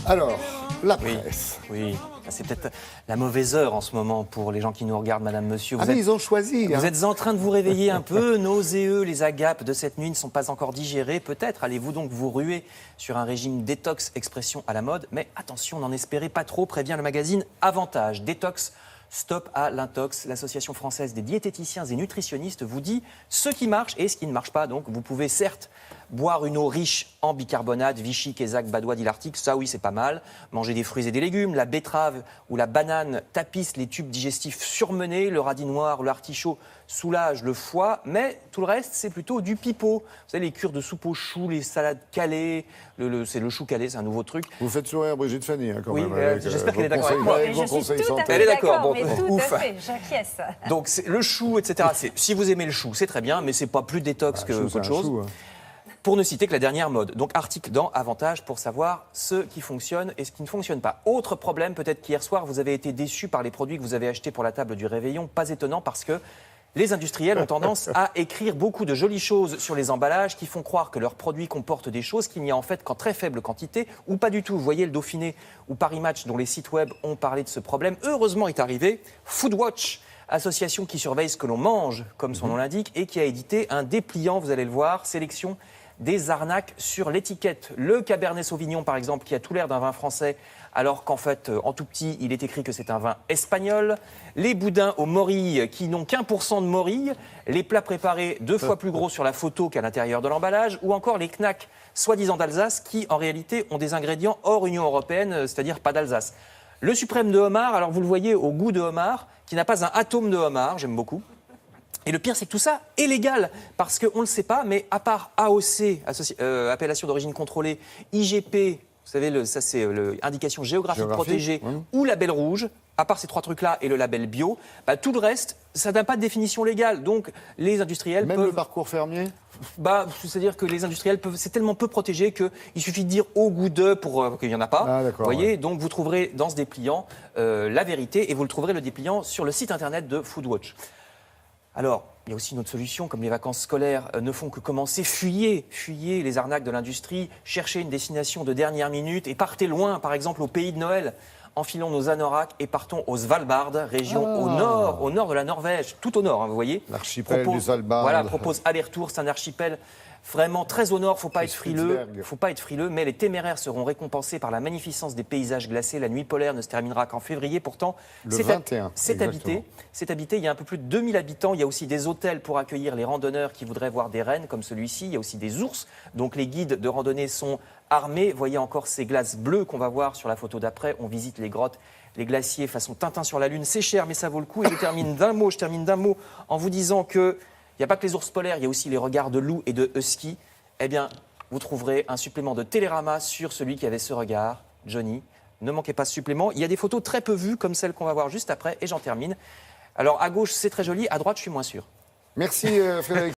Alors, la presse. Oui. C'est peut-être la mauvaise heure en ce moment pour les gens qui nous regardent, madame, monsieur. Mais ils ont choisi. Vous êtes en train de vous réveiller un peu, nauséeux, les agapes de cette nuit ne sont pas encore digérées. Peut-être allez-vous donc vous ruer sur un régime détox, expression à la mode. Mais attention, n'en espérez pas trop, prévient le magazine Avantage. Détox, stop à l'intox. L'Association française des diététiciens et nutritionnistes vous dit ce qui marche et ce qui ne marche pas. Donc vous pouvez certes boire une eau riche en bicarbonate, Vichy, Kézak, Badois, dit l'article, ça oui c'est pas mal. Manger des fruits et des légumes, la betterave ou la banane tapisse les tubes digestifs surmenés, le radis noir ou l'artichaut soulage le foie, mais tout le reste c'est plutôt du pipeau. Vous savez, les cures de soupe aux choux, les salades calées, c'est le chou calé, c'est un nouveau truc. Vous faites sourire Brigitte Fanny quand oui, même. J'espère qu'elle est d'accord avec moi. Je suis tout à fait Elle est d'accord, mais tout à fait, j'acquiesce. Donc le chou, etc. Si vous aimez le chou, c'est très bien, mais c'est pas plus détox qu'autre chose. Chou, Pour ne citer que la dernière mode. Donc article dans Avantage pour savoir ce qui fonctionne et ce qui ne fonctionne pas. Autre problème, peut-être qu'hier soir vous avez été déçu par les produits que vous avez achetés pour la table du réveillon. Pas étonnant parce que les industriels ont tendance à écrire beaucoup de jolies choses sur les emballages qui font croire que leurs produits comportent des choses qu'il n'y a en fait qu'en très faible quantité ou pas du tout. Vous voyez le Dauphiné ou Paris Match dont les sites web ont parlé de ce problème. Heureusement est arrivé Foodwatch, association qui surveille ce que l'on mange, comme son nom l'indique, et qui a édité un dépliant, vous allez le voir, sélection des arnaques sur l'étiquette. Le Cabernet Sauvignon, par exemple, qui a tout l'air d'un vin français, alors qu'en fait, en tout petit, il est écrit que c'est un vin espagnol. Les boudins aux morilles qui n'ont qu'1% de morilles. Les plats préparés 2 fois plus gros sur la photo qu'à l'intérieur de l'emballage. Ou encore les knacks, soi-disant d'Alsace, qui en réalité ont des ingrédients hors Union européenne, c'est-à-dire pas d'Alsace. Le suprême de homard, alors vous le voyez au goût de homard, qui n'a pas un atome de homard, j'aime beaucoup. Et le pire, c'est que tout ça est légal, parce qu'on ne le sait pas, mais à part AOC, appellation d'origine contrôlée, IGP, vous savez, ça c'est l'indication géographique protégée, ou label rouge, à part ces 3 trucs-là et le label bio, tout le reste, ça n'a pas de définition légale. Donc les industriels Même le parcours fermier c'est-à-dire que les industriels c'est tellement peu protégé qu'il suffit de dire au goût de pour qu'il n'y en a pas. Vous voyez, donc vous trouverez dans ce dépliant la vérité, et vous le trouverez le dépliant sur le site internet de Foodwatch. Alors, il y a aussi une autre solution, comme les vacances scolaires ne font que commencer, fuyez les arnaques de l'industrie, cherchez une destination de dernière minute et partez loin, par exemple au pays de Noël. Enfilons nos anoraks et partons au Svalbard, région au nord de la Norvège, tout au nord, vous voyez. L'archipel du Svalbard. Voilà, propose aller-retour, c'est un archipel vraiment très au nord, faut pas être frileux, mais les téméraires seront récompensés par la magnificence des paysages glacés. La nuit polaire ne se terminera qu'en février, pourtant c'est habité, il y a un peu plus de 2000 habitants, il y a aussi des hôtels pour accueillir les randonneurs qui voudraient voir des rennes comme celui-ci, il y a aussi des ours, donc les guides de randonnée sont armés. Voyez encore ces glaces bleues qu'on va voir sur la photo d'après, on visite les grottes, les glaciers façon Tintin sur la Lune, c'est cher mais ça vaut le coup. Et je termine d'un mot en vous disant que il n'y a pas que les ours polaires, il y a aussi les regards de loup et de husky. Eh bien, vous trouverez un supplément de Télérama sur celui qui avait ce regard, Johnny. Ne manquez pas ce supplément. Il y a des photos très peu vues, comme celle qu'on va voir juste après, et j'en termine. Alors, à gauche, c'est très joli, à droite, je suis moins sûr. Merci Frédéric.